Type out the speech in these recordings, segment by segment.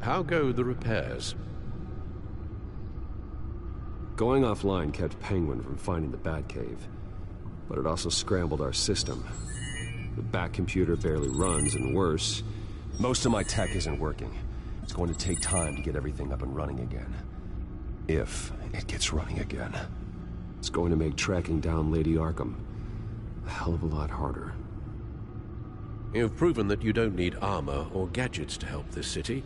How go the repairs? Going offline kept Penguin from finding the Batcave, but it also scrambled our system. The Bat computer barely runs, and worse, most of my tech isn't working. It's going to take time to get everything up and running again. If it gets running again. It's going to make tracking down Lady Arkham a hell of a lot harder. You've proven that you don't need armor or gadgets to help this city.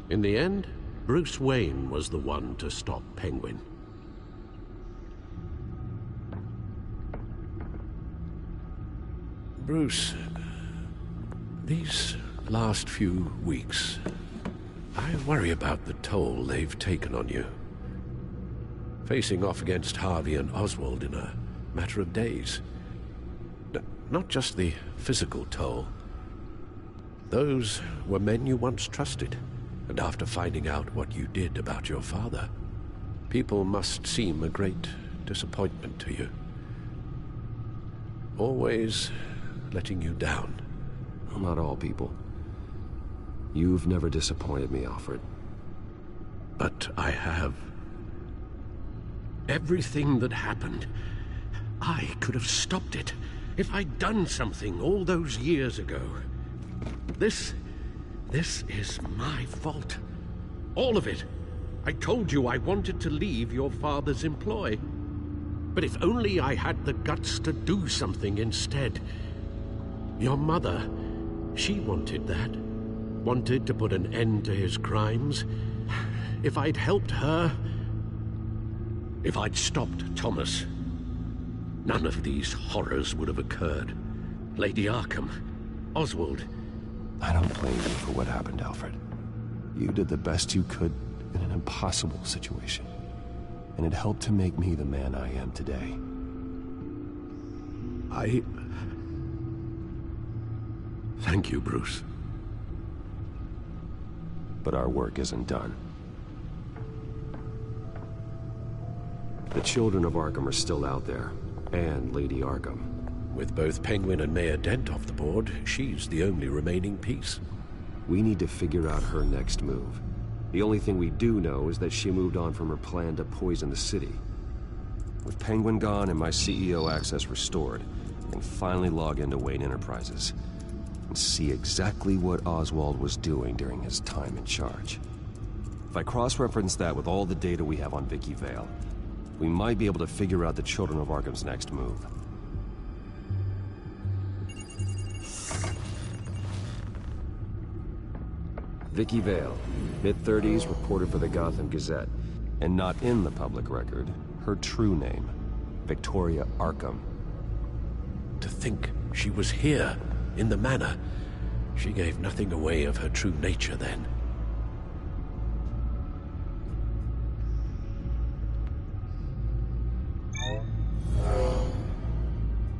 In the end, Bruce Wayne was the one to stop Penguin. Bruce, these last few weeks, I worry about the toll they've taken on you. Facing off against Harvey and Oswald in a matter of days. Not just the physical toll. Those were men you once trusted, and after finding out what you did about your father, people must seem a great disappointment to you. Always letting you down. Well, not all people. You've never disappointed me, Alfred. But I have. Everything that happened, I could have stopped it if I'd done something all those years ago. This is my fault. All of it. I told you I wanted to leave your father's employ. But if only I had the guts to do something instead. Your mother, she wanted that. Wanted to put an end to his crimes. If I'd helped her, if I'd stopped Thomas, none of these horrors would have occurred. Lady Arkham, Oswald. I don't blame you for what happened, Alfred. You did the best you could in an impossible situation. And it helped to make me the man I am today. Thank you, Bruce. But our work isn't done. The children of Arkham are still out there, and Lady Arkham. With both Penguin and Mayor Dent off the board, she's the only remaining piece. We need to figure out her next move. The only thing we do know is that she moved on from her plan to poison the city. With Penguin gone and my CEO access restored, I can finally log into Wayne Enterprises and see exactly what Oswald was doing during his time in charge. If I cross-reference that with all the data we have on Vicky Vale, we might be able to figure out the Children of Arkham's next move. Vicky Vale, mid-30s, reported for the Gotham Gazette, and not in the public record, her true name, Victoria Arkham. To think she was here, in the manor. She gave nothing away of her true nature then.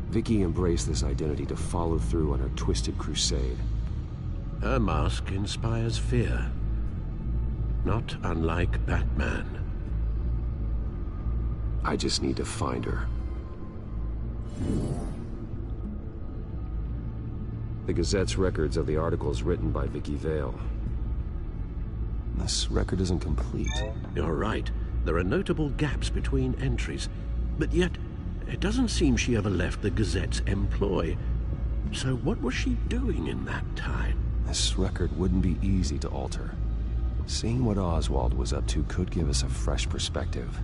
Vicky embraced this identity to follow through on her twisted crusade. Her mask inspires fear. Not unlike Batman. I just need to find her. The Gazette's records of the articles written by Vicky Vale. This record isn't complete. You're right. There are notable gaps between entries. But yet, it doesn't seem she ever left the Gazette's employ. So what was she doing in that time? This record wouldn't be easy to alter. Seeing what Oswald was up to could give us a fresh perspective.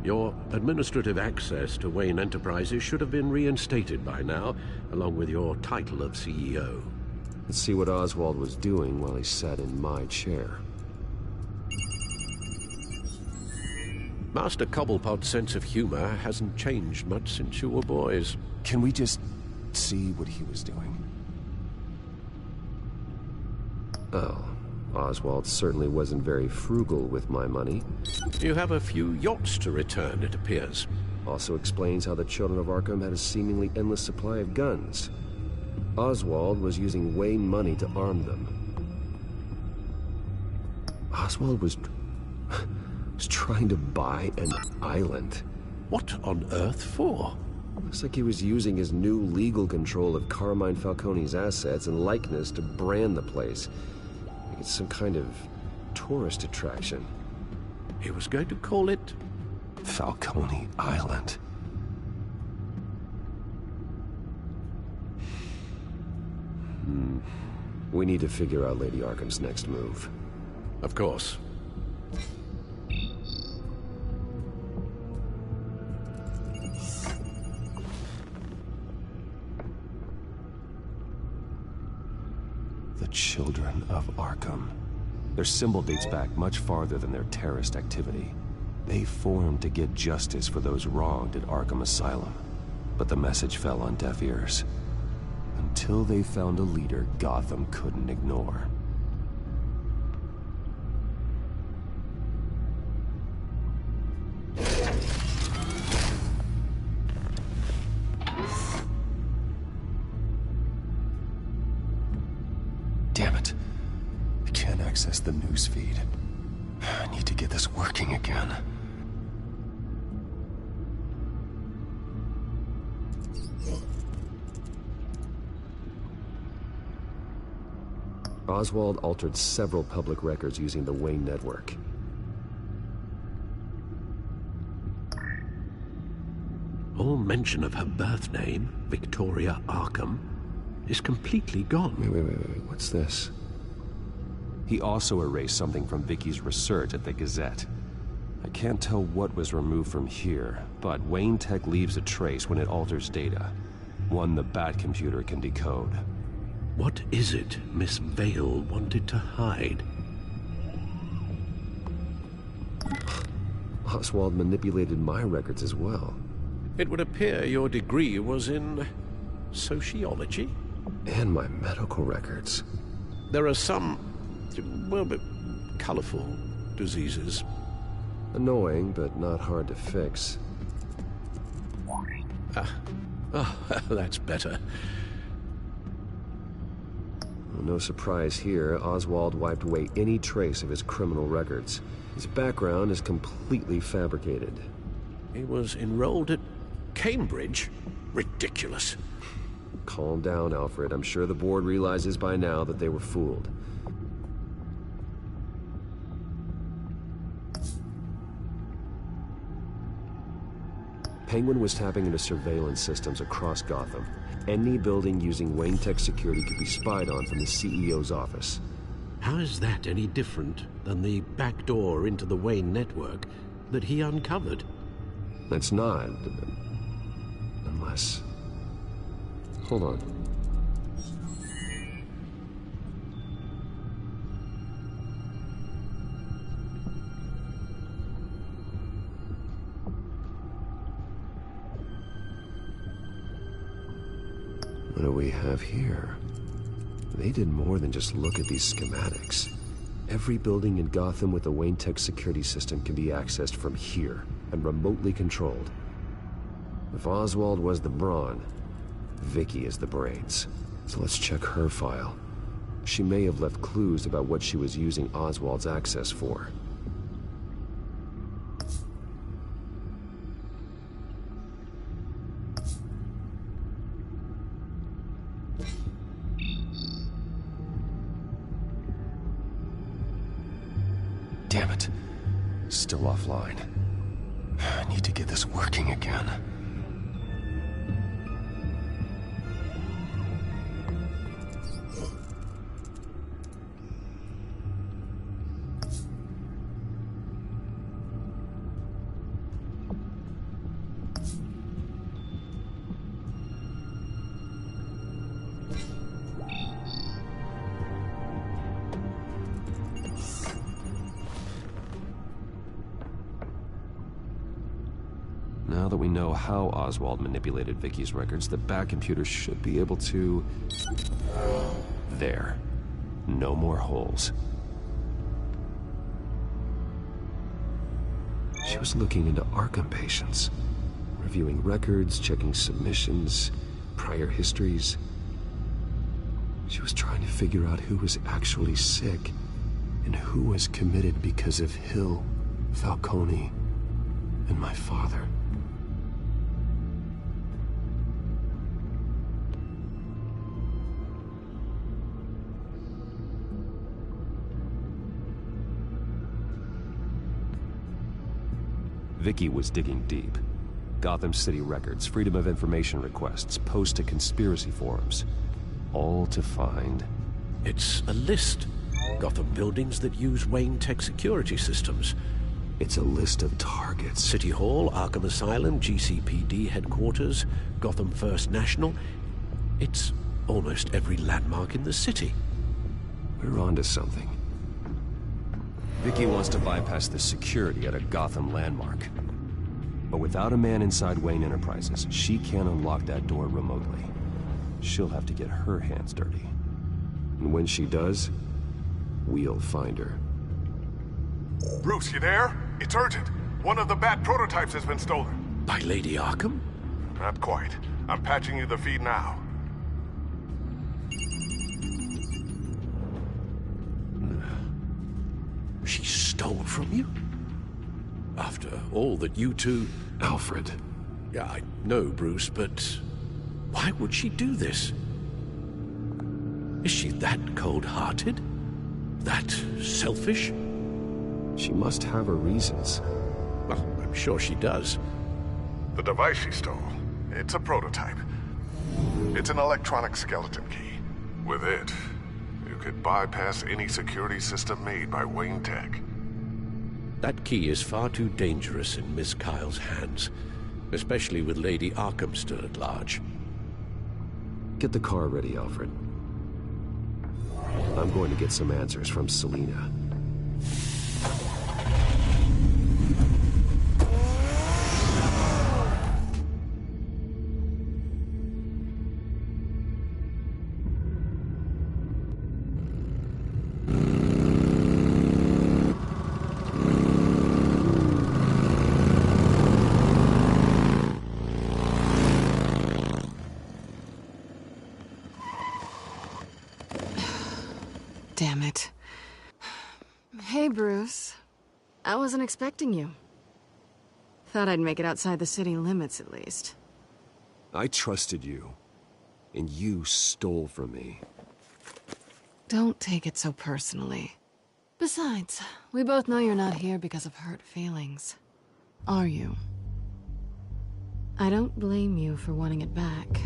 Your administrative access to Wayne Enterprises should have been reinstated by now, along with your title of CEO. Let's see what Oswald was doing while he sat in my chair. Master Cobblepot's sense of humor hasn't changed much since you were boys. Can we just see what he was doing? Oh, Oswald certainly wasn't very frugal with my money. You have a few yachts to return, it appears. Also explains how the Children of Arkham had a seemingly endless supply of guns. Oswald was using Wayne money to arm them. Oswald was trying to buy an island. What on earth for? Looks like he was using his new legal control of Carmine Falcone's assets and likeness to brand the place. Like it's some kind of tourist attraction. He was going to call it Falcone Island. We need to figure out Lady Arkham's next move. Of course. The Children of Arkham. Their symbol dates back much farther than their terrorist activity. They formed to get justice for those wronged at Arkham Asylum. But the message fell on deaf ears. Until they found a leader Gotham couldn't ignore. Damn it. I can't access the newsfeed. I need to get this working again. Oswald altered several public records using the Wayne network. All mention of her birth name, Victoria Arkham, is completely gone. Wait. What's this? He also erased something from Vicky's research at the Gazette. I can't tell what was removed from here, but Wayne Tech leaves a trace when it alters data. One the Bat computer can decode. What is it Miss Vale wanted to hide? Oswald manipulated my records as well. It would appear your degree was in sociology. And my medical records. There are some, well, colorful diseases. Annoying, but not hard to fix. Oh, that's better. No surprise here, Oswald wiped away any trace of his criminal records. His background is completely fabricated. He was enrolled at Cambridge? Ridiculous. Calm down, Alfred. I'm sure the board realizes by now that they were fooled. Penguin was tapping into surveillance systems across Gotham. Any building using Wayne Tech security could be spied on from the CEO's office. How is that any different than the back door into the Wayne network that he uncovered? It's not. Unless... Hold on. What do we have here? They did more than just look at these schematics. Every building in Gotham with a Wayne Tech security system can be accessed from here and remotely controlled. If Oswald was the brawn, Vicky is the brains. So let's check her file. She may have left clues about what she was using Oswald's access for. Damn it. Still offline. I need to get this working again. Now that we know how Oswald manipulated Vicky's records, the Bat computer should be able to... There. No more holes. She was looking into Arkham patients, reviewing records, checking submissions, prior histories. She was trying to figure out who was actually sick and who was committed because of Hill, Falcone, and my father. Vicky was digging deep. Gotham City records, Freedom of Information requests, posts to conspiracy forums. All to find... It's a list. Gotham buildings that use Wayne Tech security systems. It's a list of targets. City Hall, Arkham Asylum, GCPD headquarters, Gotham First National. It's almost every landmark in the city. We're onto something. Vicky wants to bypass the security at a Gotham landmark. But without a man inside Wayne Enterprises, she can't unlock that door remotely. She'll have to get her hands dirty. And when she does, we'll find her. Bruce, you there? It's urgent. One of the Bat prototypes has been stolen. By Lady Arkham? Not quite. I'm patching you the feed now. She stole from you? After all that you two... Alfred. Yeah, I know, Bruce, but why would she do this? Is she that cold-hearted? That selfish? She must have her reasons. Well, I'm sure she does. The device she stole, it's a prototype. It's an electronic skeleton key. With it, you could bypass any security system made by Wayne Tech. That key is far too dangerous in Miss Kyle's hands, especially with Lady Arkham still at large. Get the car ready, Alfred. I'm going to get some answers from Selina. Damn it. Hey, Bruce. I wasn't expecting you. Thought I'd make it outside the city limits, at least. I trusted you, and you stole from me. Don't take it so personally. Besides, we both know you're not here because of hurt feelings. Are you? I don't blame you for wanting it back.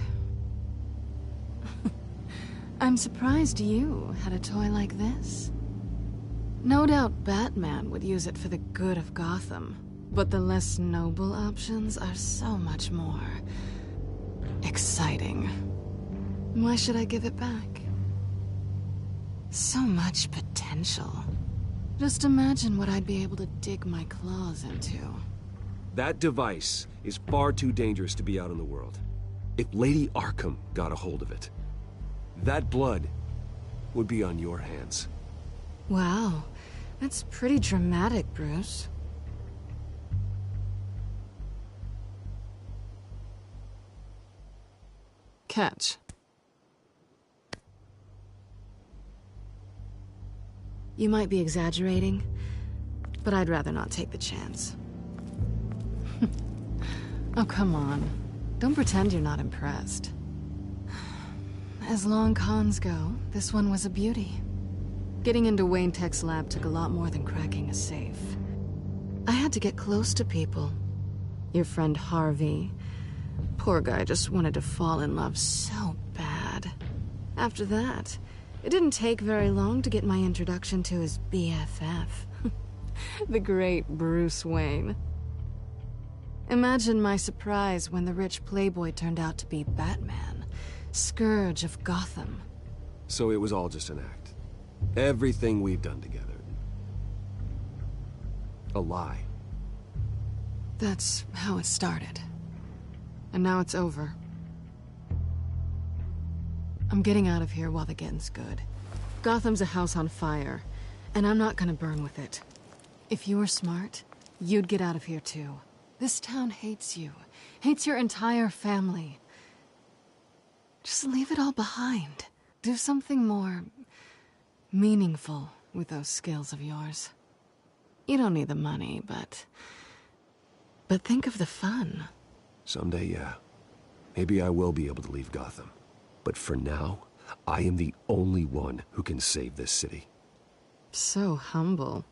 I'm surprised you had a toy like this. No doubt Batman would use it for the good of Gotham, but the less noble options are so much more exciting. Why should I give it back? So much potential. Just imagine what I'd be able to dig my claws into. That device is far too dangerous to be out in the world. If Lady Arkham got a hold of it, that blood would be on your hands. Wow, that's pretty dramatic, Bruce. Catch. You might be exaggerating, but I'd rather not take the chance. Oh, come on. Don't pretend you're not impressed. As long cons go, this one was a beauty. Getting into Wayne Tech's lab took a lot more than cracking a safe. I had to get close to people. Your friend Harvey. Poor guy just wanted to fall in love so bad. After that, it didn't take very long to get my introduction to his BFF. The great Bruce Wayne. Imagine my surprise when the rich playboy turned out to be Batman, Scourge of Gotham. So it was all just an act. Everything we've done together. A lie. That's how it started. And now it's over. I'm getting out of here while the getting's good. Gotham's a house on fire, and I'm not gonna burn with it. If you were smart, you'd get out of here too. This town hates you. Hates your entire family. Just leave it all behind. Do something more meaningful with those skills of yours. You don't need the money, but think of the fun. Someday, yeah. Maybe I will be able to leave Gotham. But for now, I am the only one who can save this city. So humble.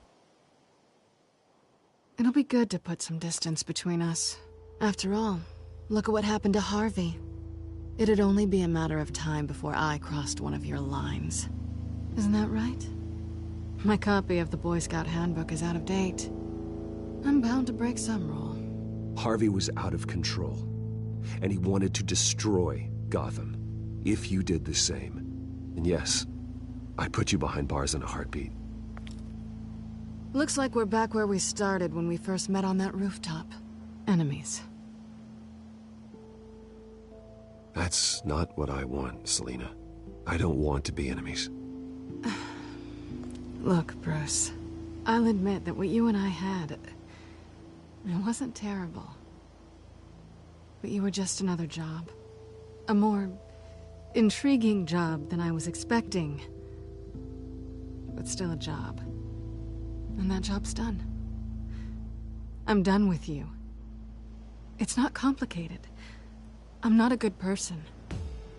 It'll be good to put some distance between us. After all, look at what happened to Harvey. It'd only be a matter of time before I crossed one of your lines. Isn't that right? My copy of the Boy Scout Handbook is out of date. I'm bound to break some rule. Harvey was out of control, and he wanted to destroy Gotham. If you did the same, and yes, I'd put you behind bars in a heartbeat. Looks like we're back where we started when we first met on that rooftop. Enemies. That's not what I want, Selina. I don't want to be enemies. Look, Bruce. I'll admit that what you and I had... it wasn't terrible. But you were just another job. A more intriguing job than I was expecting. But still a job. And that job's done. I'm done with you. It's not complicated. I'm not a good person.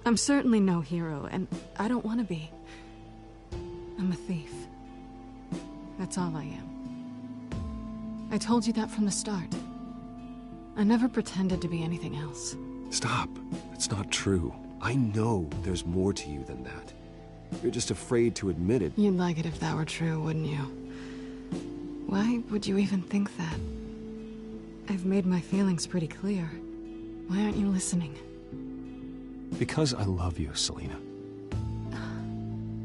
I'm certainly no hero, and I don't want to be. I'm a thief. That's all I am. I told you that from the start. I never pretended to be anything else. Stop. It's not true. I know there's more to you than that. You're just afraid to admit it. You'd like it if that were true, wouldn't you? Why would you even think that? I've made my feelings pretty clear. Why aren't you listening? Because I love you, Selina.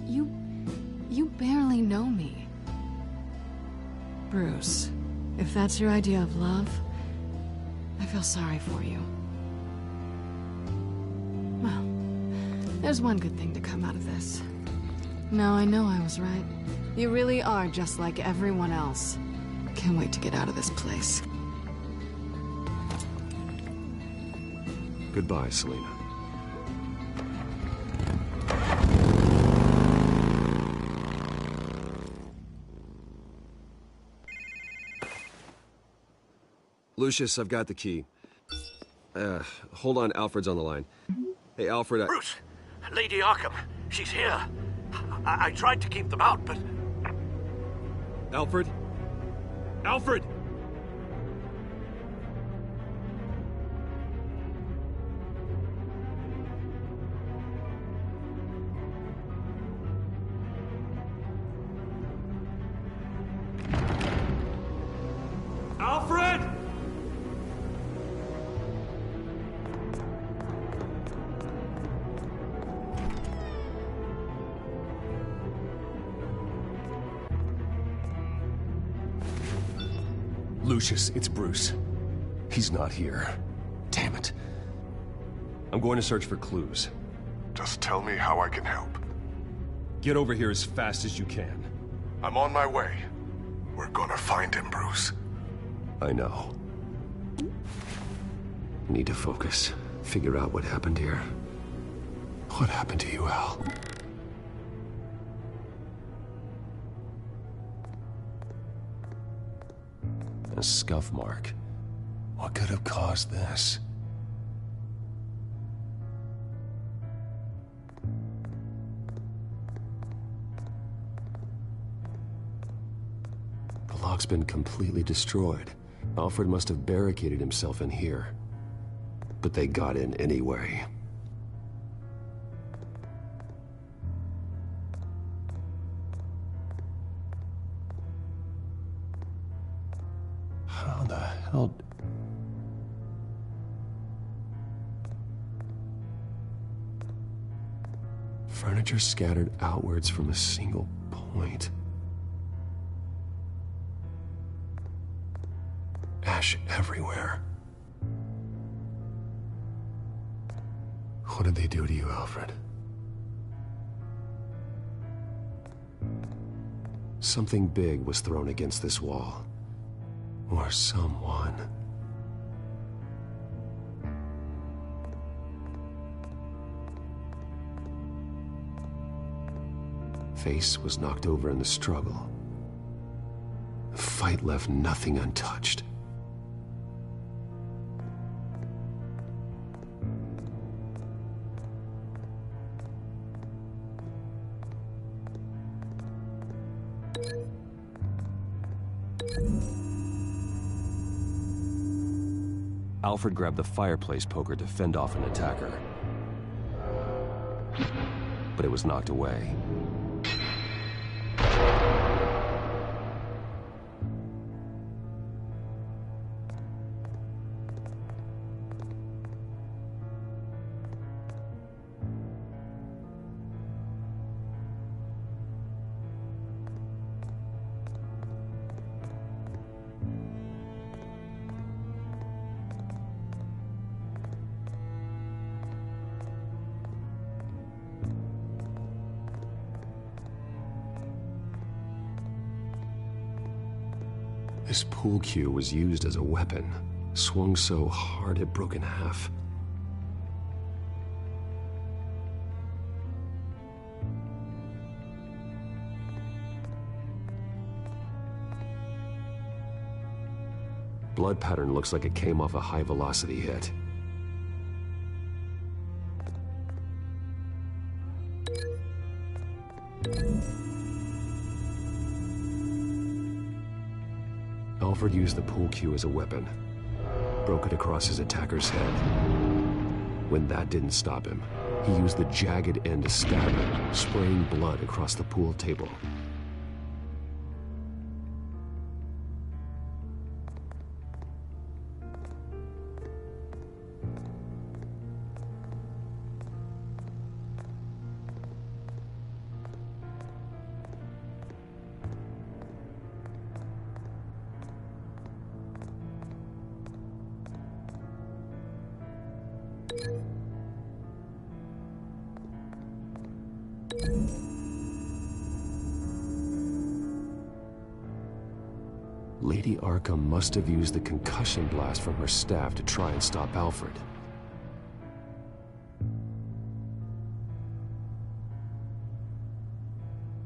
You barely know me. Bruce, if that's your idea of love, I feel sorry for you. Well, there's one good thing to come out of this. Now I know I was right. You really are just like everyone else. Can't wait to get out of this place. Goodbye, Selina. Lucius, I've got the key. Hold on, Alfred's on the line. Hey, Alfred, Bruce, Lady Arkham, she's here. I tried to keep them out, but... Alfred? Alfred! Alfred! Lucius, it's Bruce. He's not here. Damn it. I'm going to search for clues. Just tell me how I can help. Get over here as fast as you can. I'm on my way. We're gonna find him, Bruce. I know. Need to focus. Figure out what happened here. What happened to you, Al? A scuff mark. What could have caused this? The lock's been completely destroyed. Alfred must have barricaded himself in here. But they got in anyway. How the hell... Furniture scattered outwards from a single point. Ash everywhere. What did they do to you, Alfred? Something big was thrown against this wall. Or someone. Face was knocked over in the struggle. The fight left nothing untouched. Alfred grabbed the fireplace poker to fend off an attacker. But it was knocked away. This pool cue was used as a weapon, swung so hard it broke in half. Blood pattern looks like it came off a high-velocity hit. Alfred used the pool cue as a weapon, broke it across his attacker's head. When that didn't stop him, he used the jagged end to stab him, spraying blood across the pool table. Lady Arkham must have used the concussion blast from her staff to try and stop Alfred.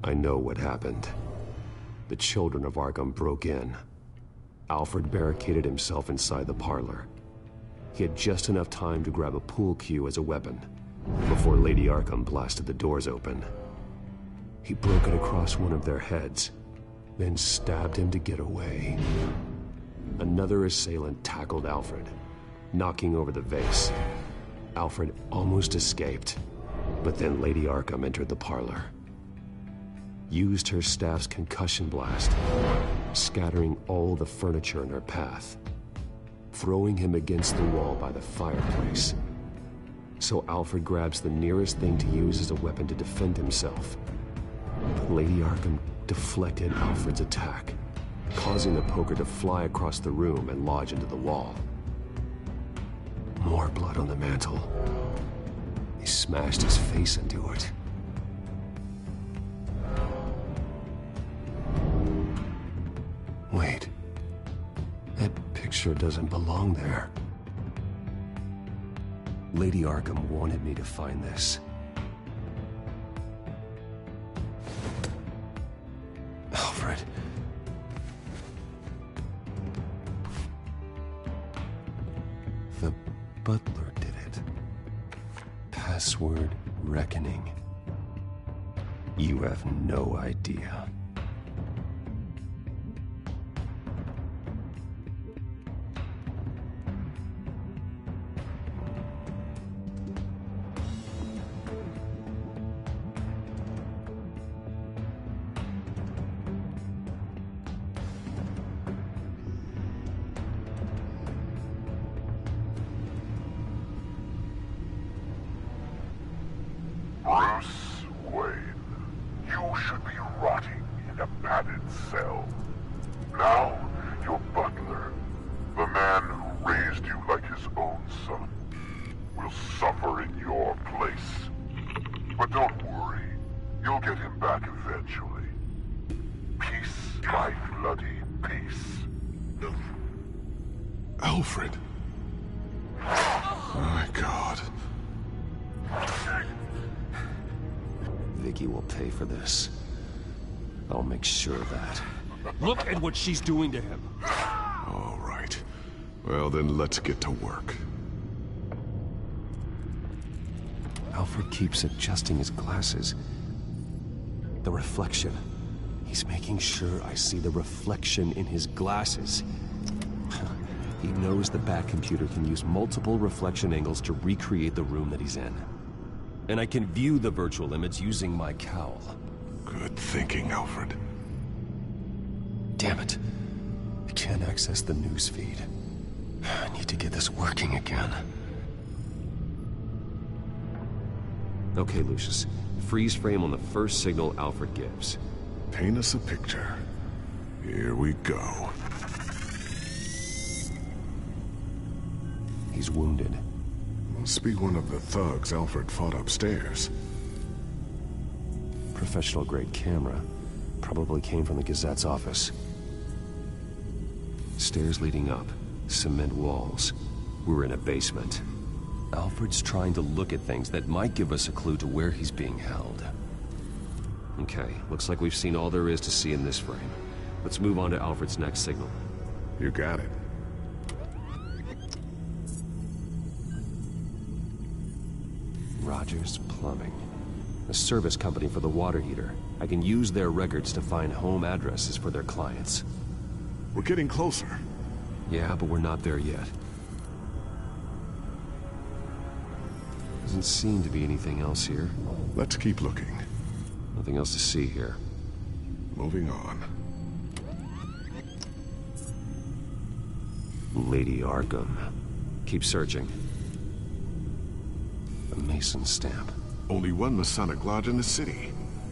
I know what happened. The children of Arkham broke in. Alfred barricaded himself inside the parlor. He had just enough time to grab a pool cue as a weapon before Lady Arkham blasted the doors open. He broke it across one of their heads, then stabbed him to get away. Another assailant tackled Alfred, knocking over the vase. Alfred almost escaped, but then Lady Arkham entered the parlor. Used her staff's concussion blast, scattering all the furniture in her path, throwing him against the wall by the fireplace. So Alfred grabs the nearest thing to use as a weapon to defend himself. But Lady Arkham deflected Alfred's attack, causing the poker to fly across the room and lodge into the wall. More blood on the mantle. He smashed his face into it. Wait. That picture doesn't belong there. Lady Arkham wanted me to find this. Alfred. The butler did it. Password reckoning. You have no idea. Bruce Wayne, you should be rotting in a padded cell. Now, your butler, the man who raised you like his own son, will suffer in your place. But don't worry, you'll get him back eventually. Peace, my bloody peace. Alfred. Oh my God. Vicky will pay for this. I'll make sure of that. Look at what she's doing to him. All right. Well, then let's get to work. Alfred keeps adjusting his glasses. The reflection. He's making sure I see the reflection in his glasses. He knows the back computer can use multiple reflection angles to recreate the room that he's in. And I can view the virtual image using my cowl. Good thinking, Alfred. Damn it. I can't access the news feed. I need to get this working again. Okay, Lucius. Freeze frame on the first signal Alfred gives. Paint us a picture. Here we go. He's wounded. Must be one of the thugs Alfred fought upstairs. Professional-grade camera. Probably came from the Gazette's office. Stairs leading up. Cement walls. We're in a basement. Alfred's trying to look at things that might give us a clue to where he's being held. Okay, looks like we've seen all there is to see in this frame. Let's move on to Alfred's next signal. You got it. Rogers Plumbing. A service company for the water heater. I can use their records to find home addresses for their clients. We're getting closer. Yeah, but we're not there yet. Doesn't seem to be anything else here. Let's keep looking. Nothing else to see here. Moving on. Lady Arkham. Keep searching. A Mason stamp. Only one Masonic lodge in the city.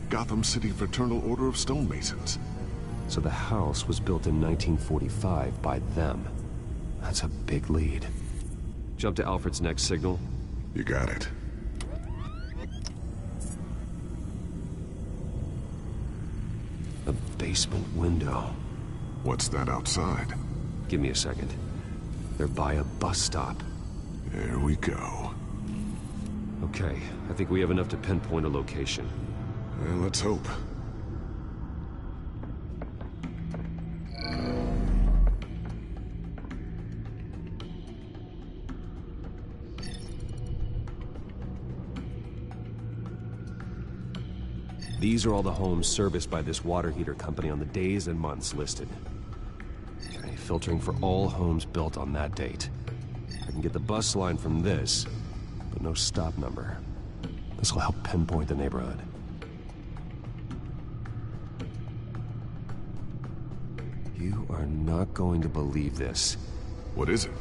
Gotham City Fraternal Order of Stonemasons. So the house was built in 1945 by them. That's a big lead. Jump to Alfred's next signal. You got it. A basement window. What's that outside? Give me a second. They're by a bus stop. There we go. Okay, I think we have enough to pinpoint a location. Well, let's hope. These are all the homes serviced by this water heater company on the days and months listed. Okay, filtering for all homes built on that date. I can get the bus line from this, but no stop number. This will help pinpoint the neighborhood. You are not going to believe this. What is it?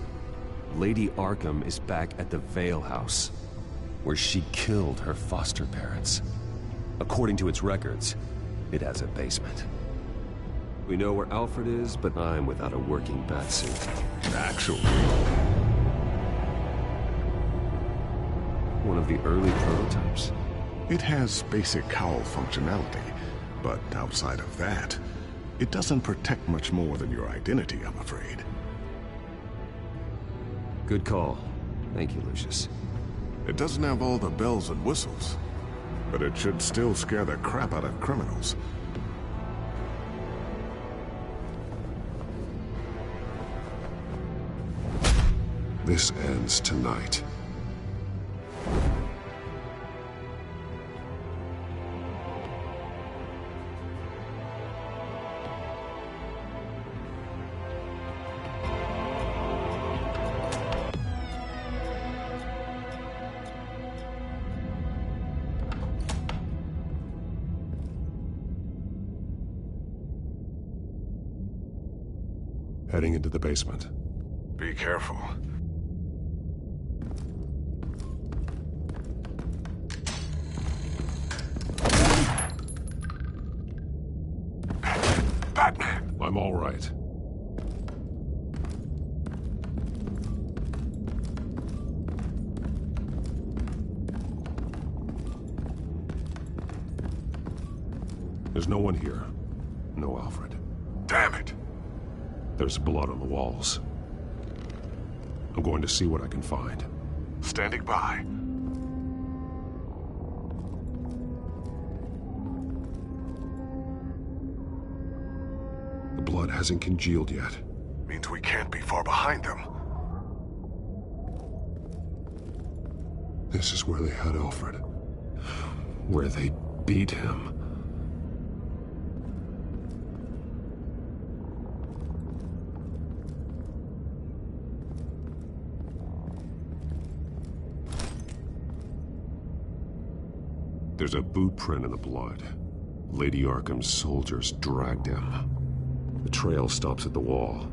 Lady Arkham is back at the Vale House, where she killed her foster parents. According to its records, it has a basement. We know where Alfred is, but I'm without a working batsuit. Actually. One of the early prototypes. It has basic cowl functionality, but outside of that, it doesn't protect much more than your identity, I'm afraid. Good call. Thank you, Lucius. It doesn't have all the bells and whistles, but it should still scare the crap out of criminals. This ends tonight. Heading into the basement. Be careful. Batman! I'm all right. There's no one here. No Alfred. Damn it! There's blood on the walls. I'm going to see what I can find. Standing by. The blood hasn't congealed yet. Means we can't be far behind them. This is where they had Alfred. Where they beat him. There's a boot print in the blood. Lady Arkham's soldiers dragged him. The trail stops at the wall.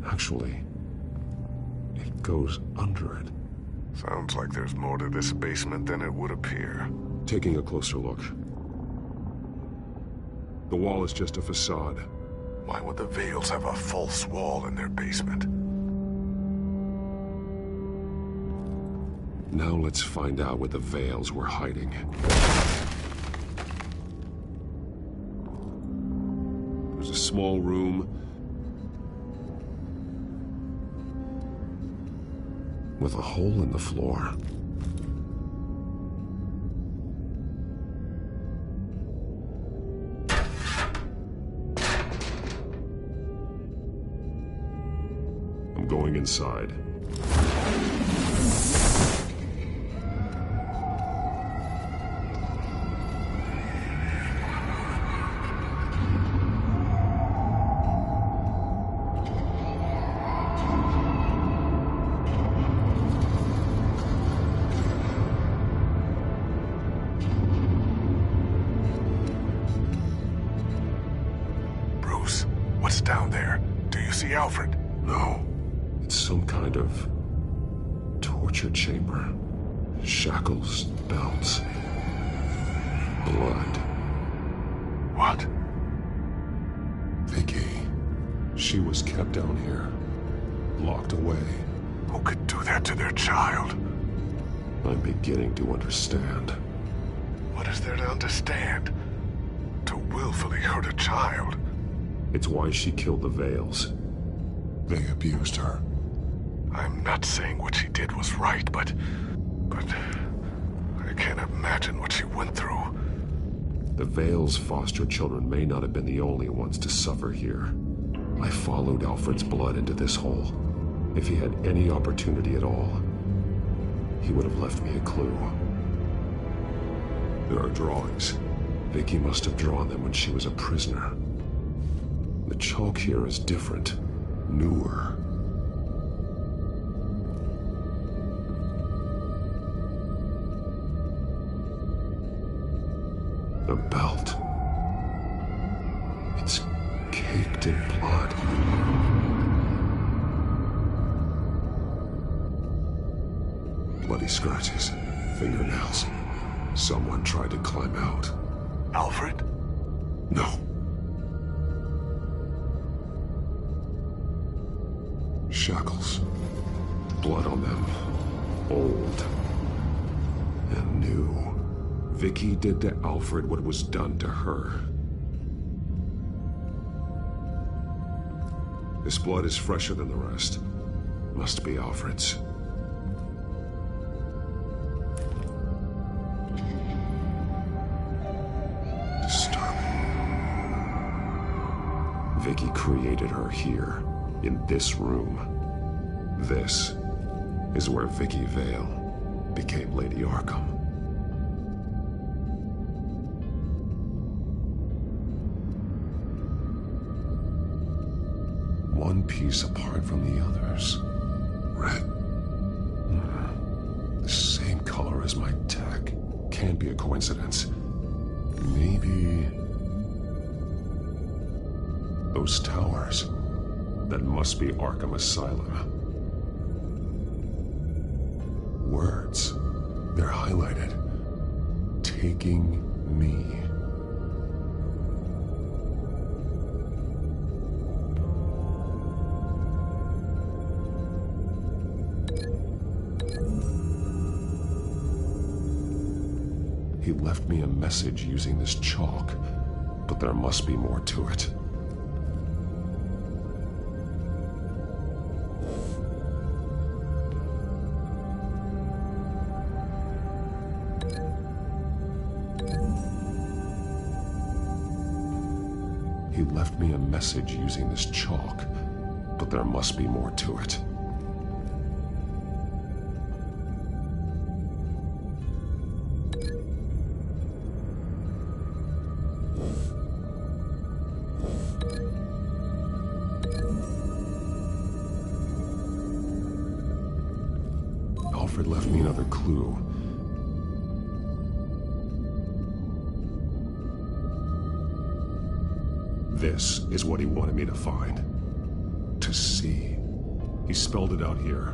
Actually, it goes under it. Sounds like there's more to this basement than it would appear. Taking a closer look. The wall is just a facade. Why would the Vales have a false wall in their basement? Now let's find out what the Vales were hiding. There's a small room with a hole in the floor. I'm going inside. What's down there? Do you see Alfred? No. It's some kind of torture chamber. Shackles, belts, blood. What? Vicky. She was kept down here, locked away. Who could do that to their child? I'm beginning to understand. What is there to understand? To willfully hurt a child? It's why she killed the Vales. They abused her. I'm not saying what she did was right, but I can't imagine what she went through. The Vales' foster children may not have been the only ones to suffer here. I followed Alfred's blood into this hole. If he had any opportunity at all, he would have left me a clue. There are drawings. Vicky must have drawn them when she was a prisoner. The chalk here is different, newer. The belt. It's caked in blood. Bloody scratches, fingernails. Someone tried to climb out. Alfred? No. Shackles. Blood on them. Old. And new. Vicky did to Alfred what was done to her. This blood is fresher than the rest. Must be Alfred's. Disturbing. Vicky created her here. In this room. This is where Vicky Vale became Lady Arkham. One piece apart from the others. Red. The same color as my tech. Can't be a coincidence. Maybe... those towers. That must be Arkham Asylum. Words. They're highlighted. Taking me. He left me a message using this chalk, but there must be more to it. He left me a message using this chalk, but there must be more to it. Alfred left me another clue. This is what he wanted me to find. To see. He spelled it out here.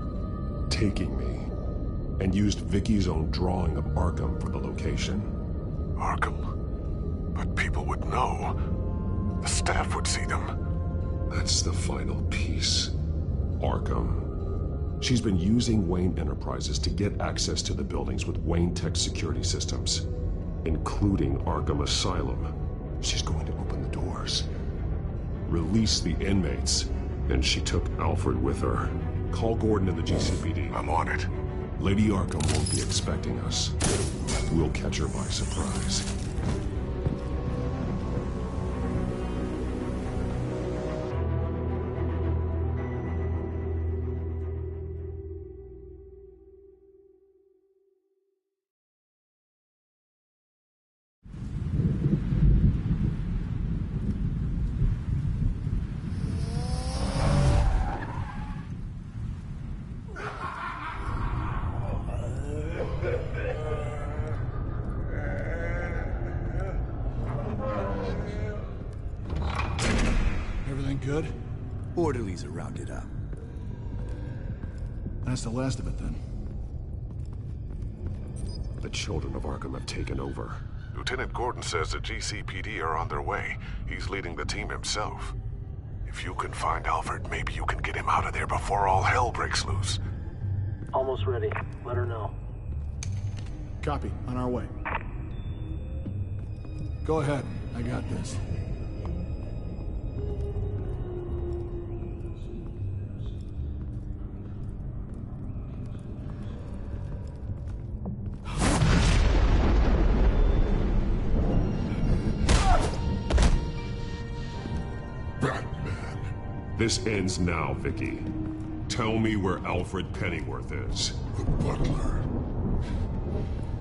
Taking me. And used Vicky's own drawing of Arkham for the location. Arkham? But people would know. The staff would see them. That's the final piece. Arkham. She's been using Wayne Enterprises to get access to the buildings with Wayne Tech security systems, including Arkham Asylum. She's going to open the doors, release the inmates, and she took Alfred with her. Call Gordon and the GCPD. I'm on it. Lady Arkham won't be expecting us. We'll catch her by surprise. Everything good? Orderlies are rounded up. That's the last of it, then. The children of Arkham have taken over. Lieutenant Gordon says the GCPD are on their way. He's leading the team himself. If you can find Alfred, maybe you can get him out of there before all hell breaks loose. Almost ready. Let her know. Copy. On our way. Go ahead. I got this. This ends now, Vicky. Tell me where Alfred Pennyworth is. The butler.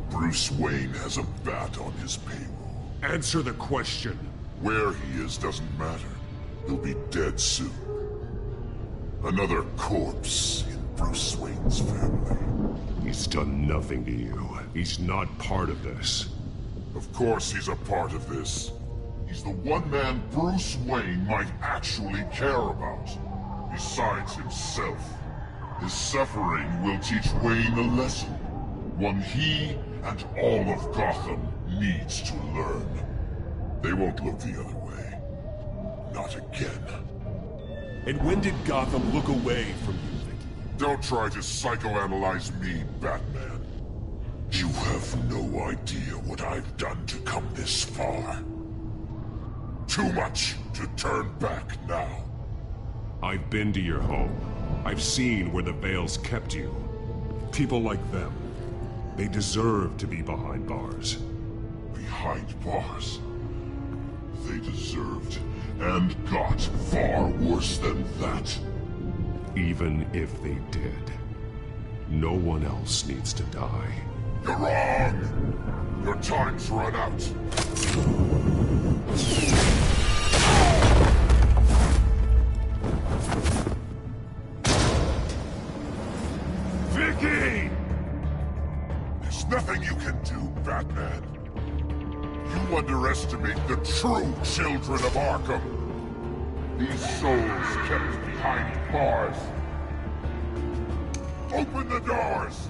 Bruce Wayne has a bat on his payroll. Answer the question. Where he is doesn't matter. He'll be dead soon. Another corpse in Bruce Wayne's family. He's done nothing to you. He's not part of this. Of course he's a part of this. He's the one man Bruce Wayne might actually care about. Besides himself. His suffering will teach Wayne a lesson. One he and all of Gotham needs to learn. They won't look the other way. Not again. And when did Gotham look away from you, Vicky? Don't try to psychoanalyze me, Batman. You have no idea what I've done to come this far. Too much to turn back now. I've been to your home. I've seen where the Veils kept you. People like them, they deserve to be behind bars. Behind bars? They deserved and got far worse than that. Even if they did, no one else needs to die. You're wrong! Your time's run out. Vicky! There's nothing you can do, Batman. You underestimate the true children of Arkham. These souls kept behind bars. Open the doors!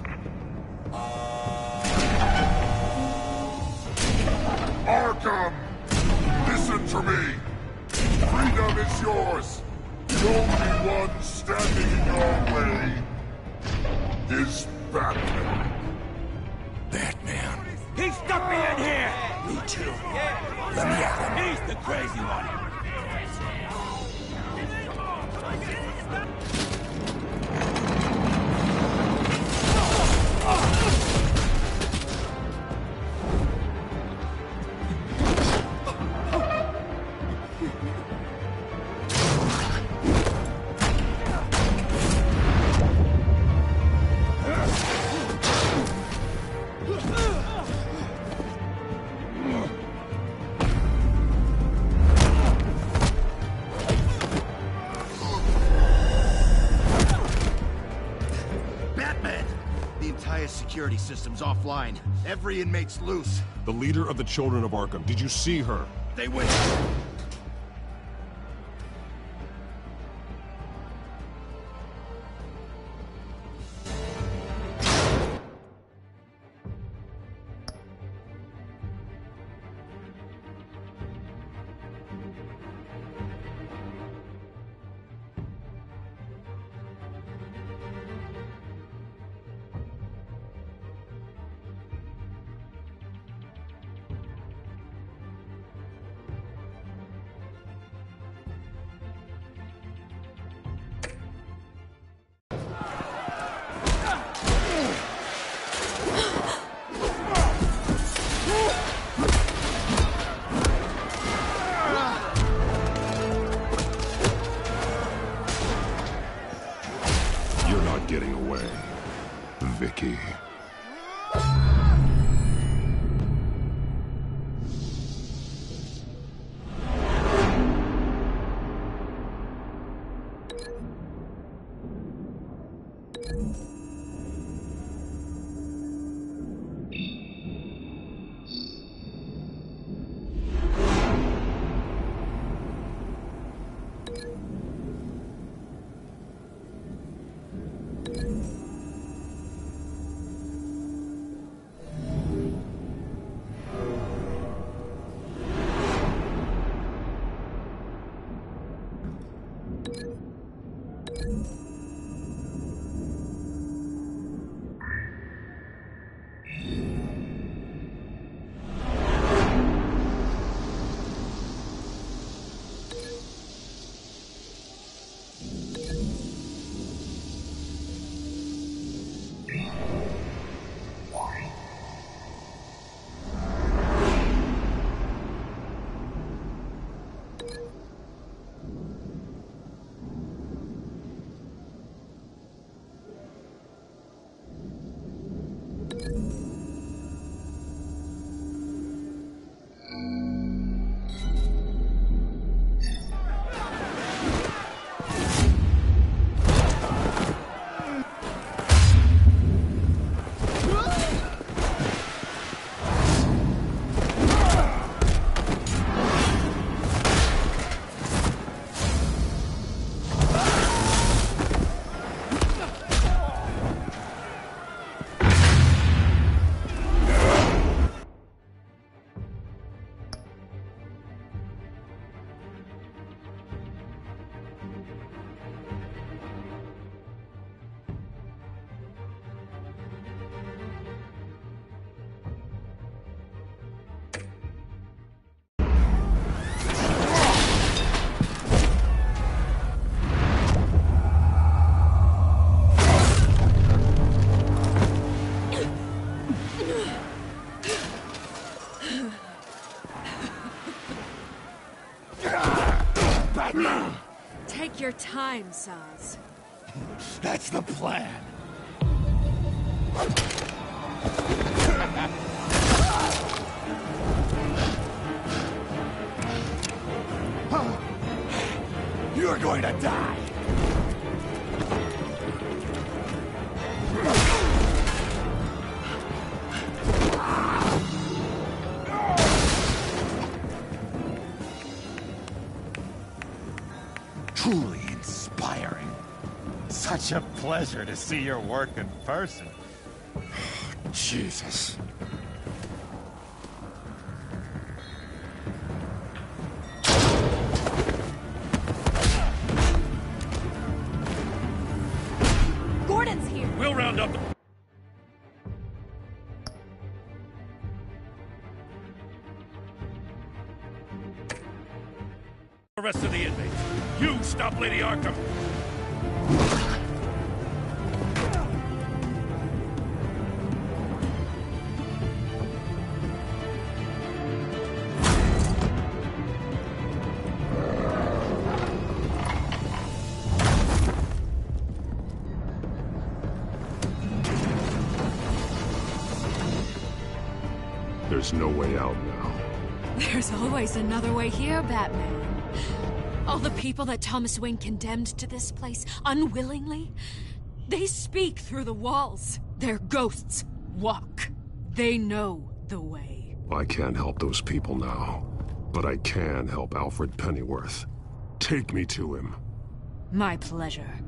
Arkham! Listen to me! Freedom is yours! The only one standing in your way is Batman. Batman. He stuck me in here! Me too. Let me at him. He's the crazy one! Security system's offline. Every inmate's loose. The leader of the Children of Arkham, did you see her? They went... Vicky. Take your time, Saz. That's the plan. You're going to die. Truly inspiring. Such a pleasure to see your work in person. Jesus. Gordon's here. We'll round up the rest of the inmates. You stop Lady Arkham. There's no way out now. There's always another way here, Batman. All the people that Thomas Wayne condemned to this place unwillingly, they speak through the walls. Their ghosts walk. They know the way. I can't help those people now, but I can help Alfred Pennyworth. Take me to him. My pleasure.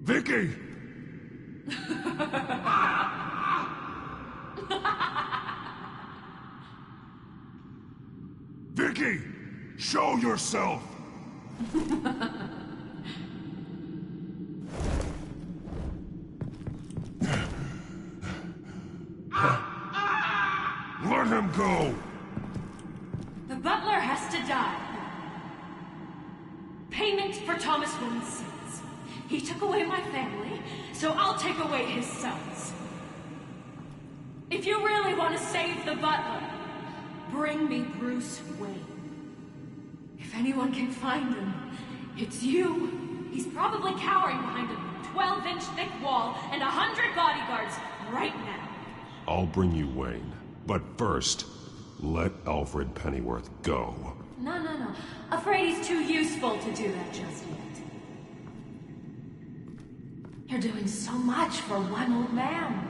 Vicky! Vicky! Show yourself! Let him go! The butler has to die. Payment for Thomas Wayne's sins. He took away my family, so I'll take away his sons. If you really want to save the butler, bring me Bruce Wayne. If anyone can find him, it's you. He's probably cowering behind a 12-inch thick wall and 100 bodyguards right now. I'll bring you Wayne. But first, let Alfred Pennyworth go. No. Afraid he's too useful to do that just yet. You're doing so much for one old man.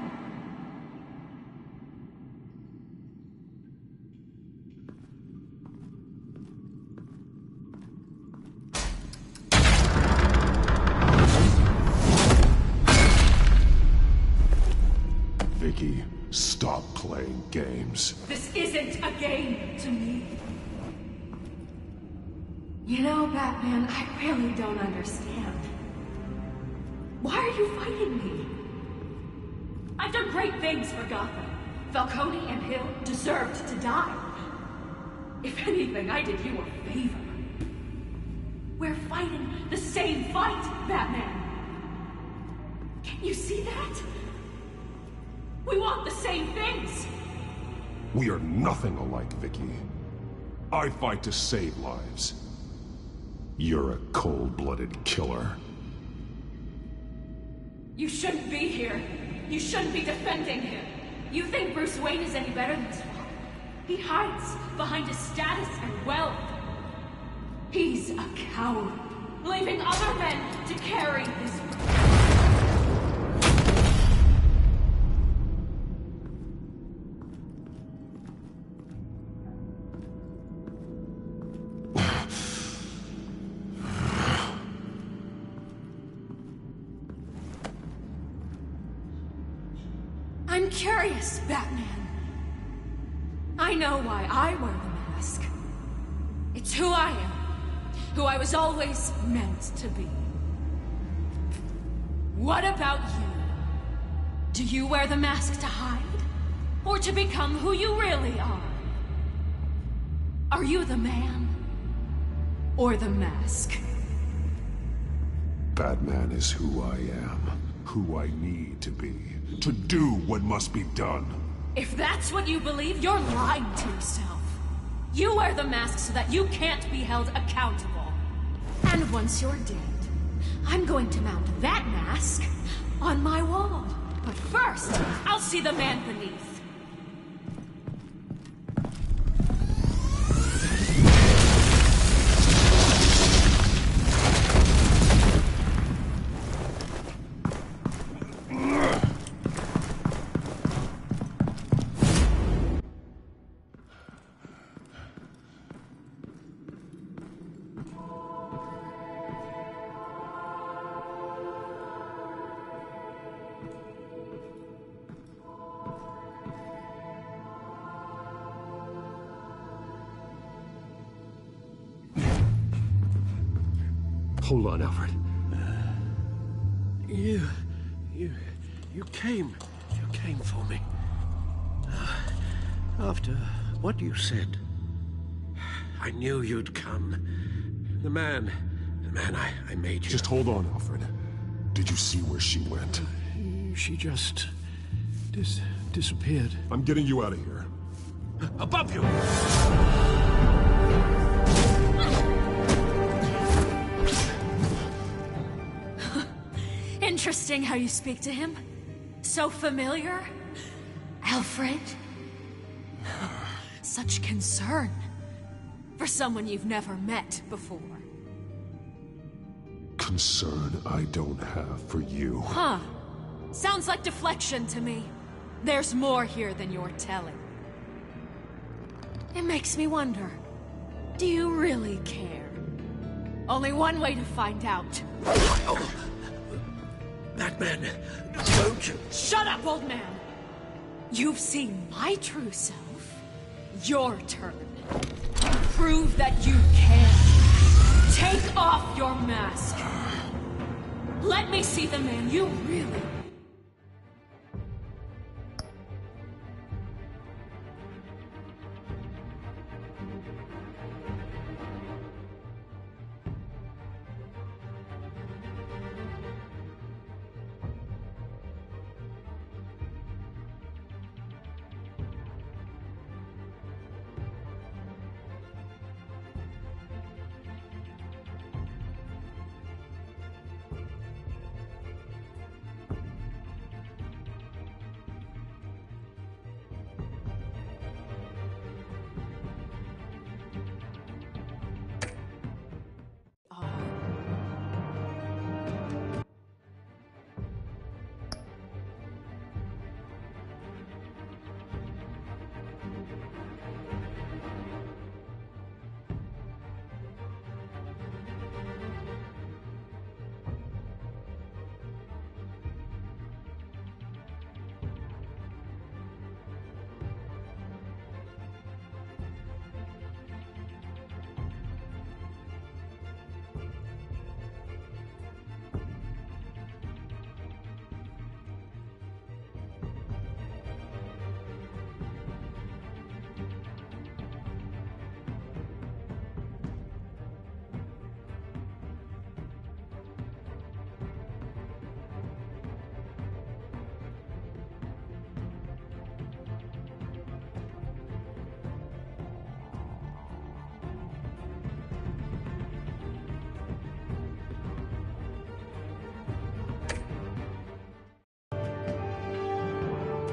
Vicky, stop playing games. This isn't a game to me. You know, Batman, I really don't understand. Why are you fighting me? I've done great things for Gotham. Falcone and Hill deserved to die. If anything, I did you a favor. We're fighting the same fight, Batman. Can't you see that? We want the same things! We are nothing alike, Vicky. I fight to save lives. You're a cold-blooded killer. You shouldn't be here. You shouldn't be defending him. You think Bruce Wayne is any better than Swamp? He hides behind his status and wealth. He's a coward, leaving other men to carry his burden. I'm curious, Batman. I know why I wear the mask. It's who I am. Who I was always meant to be. What about you? Do you wear the mask to hide? Or to become who you really are? Are you the man? Or the mask? Batman is who I am. Who I need to be. To do what must be done. If that's what you believe, you're lying to yourself. You wear the mask so that you can't be held accountable. And once you're dead, I'm going to mount that mask on my wall. But first, I'll see the man beneath. Hold on, Alfred. You came for me. After what you said, I knew you'd come. The man I made you. Just hold on, Alfred. Did you see where she went? She just... disappeared. I'm getting you out of here. Above you! Interesting how you speak to him. So familiar. Alfred. Such concern. For someone you've never met before. Concern I don't have for you. Huh. Sounds like deflection to me. There's more here than you're telling. It makes me wonder. Do you really care? Only one way to find out. Batman, don't you... Shut up, old man! You've seen my true self. Your turn. Prove that you can. Take off your mask. Let me see the man you really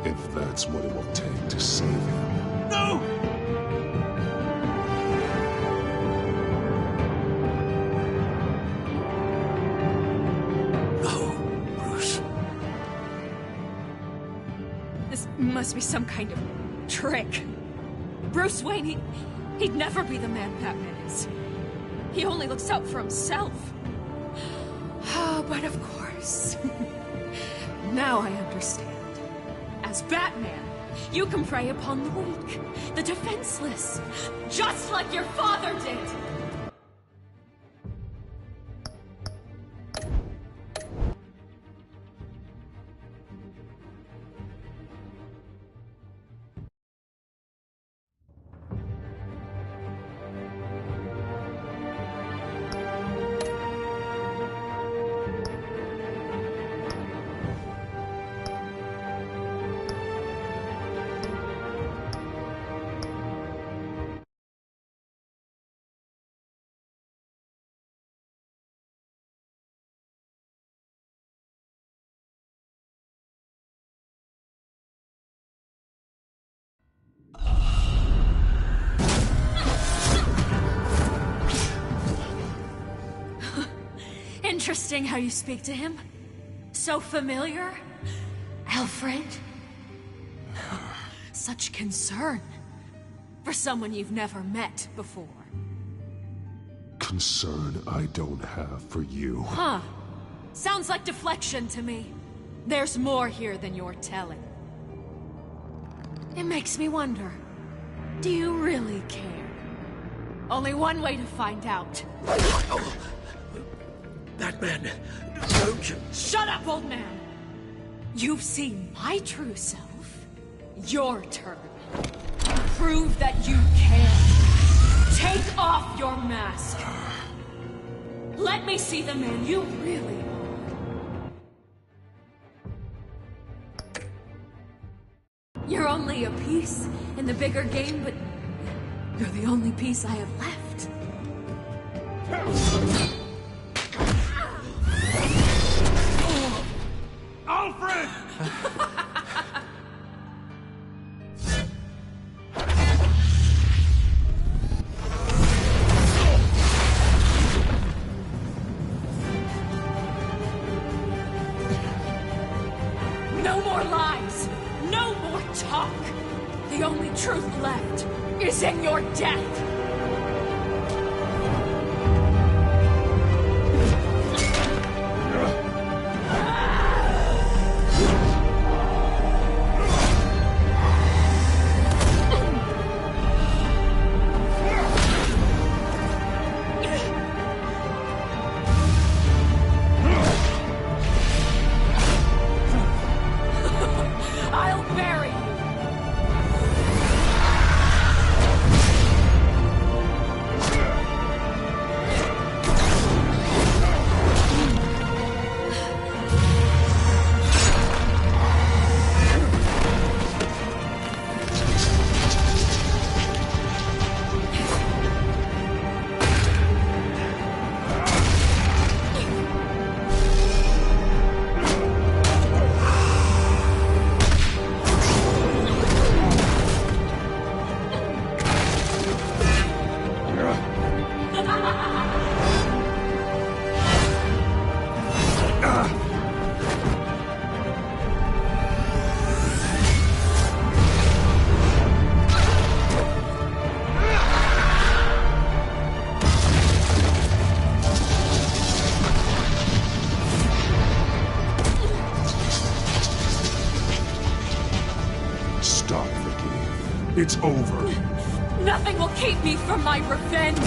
If that's what it will take to save him. No! No, Bruce. This must be some kind of trick. Bruce Wayne, he'd never be the man Batman is. He only looks out for himself. But of course. Now I understand. As Batman, you can prey upon the weak, the defenseless, just like your father did! Interesting how you speak to him. So familiar. Alfred. Such concern. For someone you've never met before. Concern I don't have for you. Huh. Sounds like deflection to me. There's more here than you're telling. It makes me wonder. Do you really care? Only one way to find out. Batman, don't you... Shut up, old man! You've seen my true self. Your turn. Prove that you can. Take off your mask. Let me see the man you really are. You're only a piece in the bigger game, but you're the only piece I have left. Alfred! No more lies! No more talk! The only truth left is in your death! It's over. Nothing will keep me from my revenge!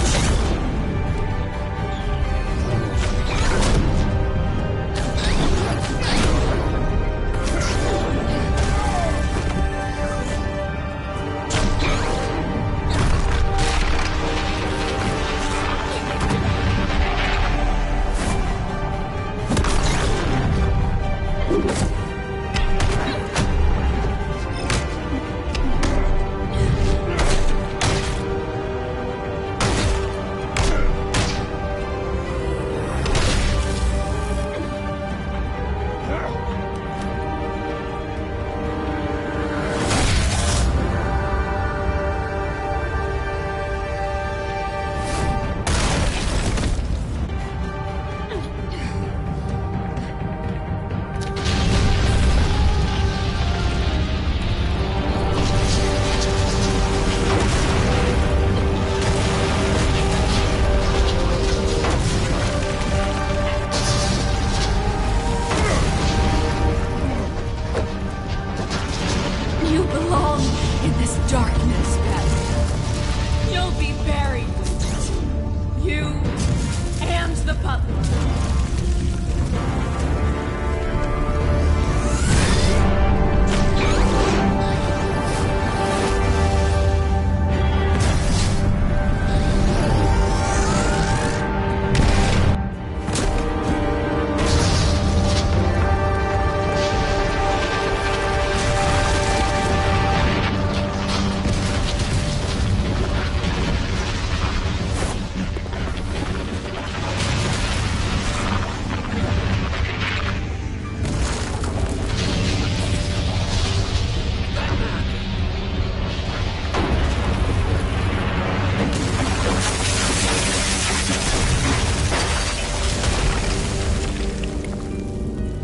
darkness, Batman. You'll be buried with it. You and the butler.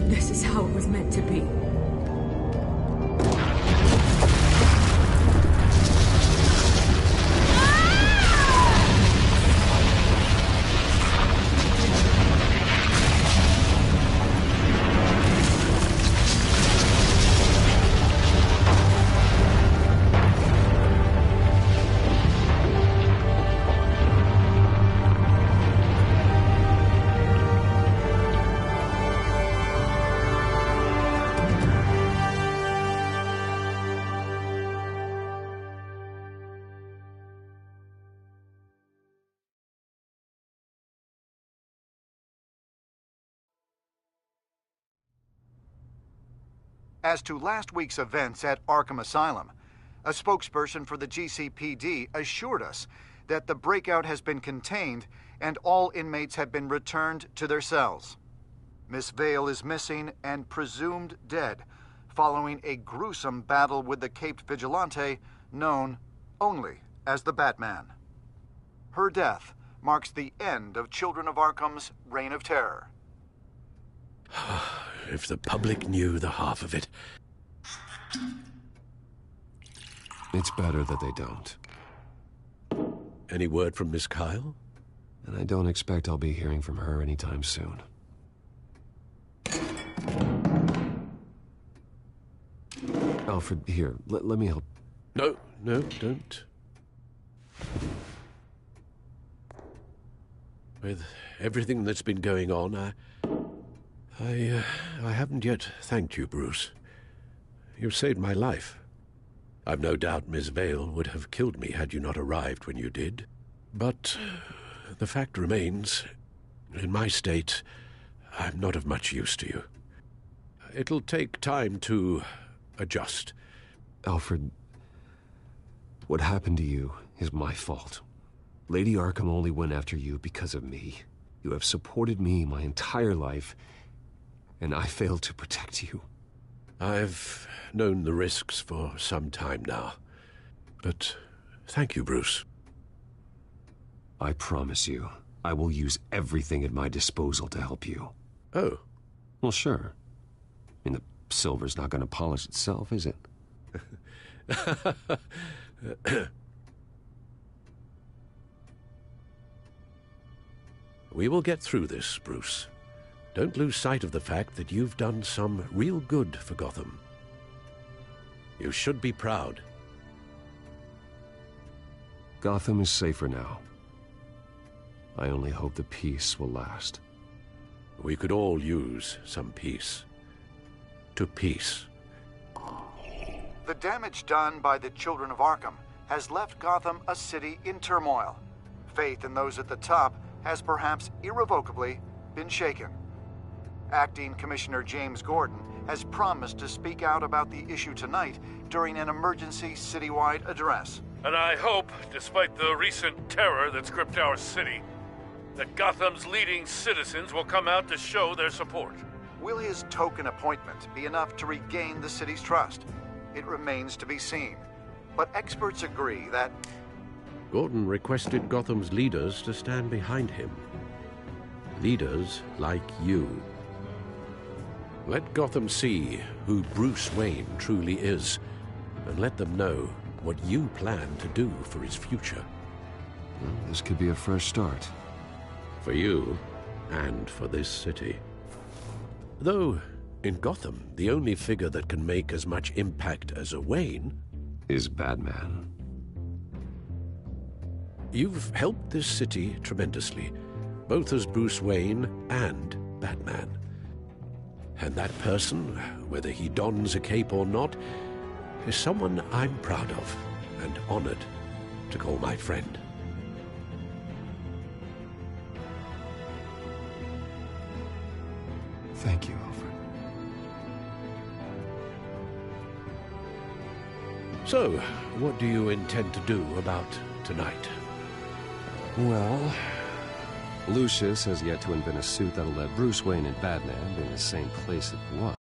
This is how it was meant to be. As to last week's events at Arkham Asylum, a spokesperson for the GCPD assured us that the breakout has been contained and all inmates have been returned to their cells. Miss Vale is missing and presumed dead, following a gruesome battle with the caped vigilante known only as the Batman. Her death marks the end of Children of Arkham's reign of terror. If the public knew the half of it. It's better that they don't. Any word from Miss Kyle? And I don't expect I'll be hearing from her anytime soon. Alfred, here, let me help. No, don't. With everything that's been going on, I haven't yet thanked you, Bruce. You've saved my life. I've no doubt Miss Vale would have killed me had you not arrived when you did. But the fact remains, in my state, I'm not of much use to you. It'll take time to adjust. Alfred, what happened to you is my fault. Lady Arkham only went after you because of me. You have supported me my entire life, and I failed to protect you. I've known the risks for some time now. But thank you, Bruce. I promise you, I will use everything at my disposal to help you. Oh. Well, sure. I mean, the silver's not going to polish itself, is it? We will get through this, Bruce. Don't lose sight of the fact that you've done some real good for Gotham. You should be proud. Gotham is safer now. I only hope the peace will last. We could all use some peace. To peace. The damage done by the Children of Arkham has left Gotham a city in turmoil. Faith in those at the top has perhaps irrevocably been shaken. Acting Commissioner James Gordon has promised to speak out about the issue tonight during an emergency citywide address. And I hope, despite the recent terror that's gripped our city, that Gotham's leading citizens will come out to show their support. Will his token appointment be enough to regain the city's trust? It remains to be seen. But experts agree that Gordon requested Gotham's leaders to stand behind him. Leaders like you. Let Gotham see who Bruce Wayne truly is, and let them know what you plan to do for his future. Well, this could be a fresh start. For you, and for this city. Though, in Gotham, the only figure that can make as much impact as a Wayne is Batman. You've helped this city tremendously, both as Bruce Wayne and Batman. And that person, whether he dons a cape or not, is someone I'm proud of and honored to call my friend. Thank you, Alfred. So, what do you intend to do about tonight? Well, Lucius has yet to invent a suit that'll let Bruce Wayne and Batman be in the same place at once.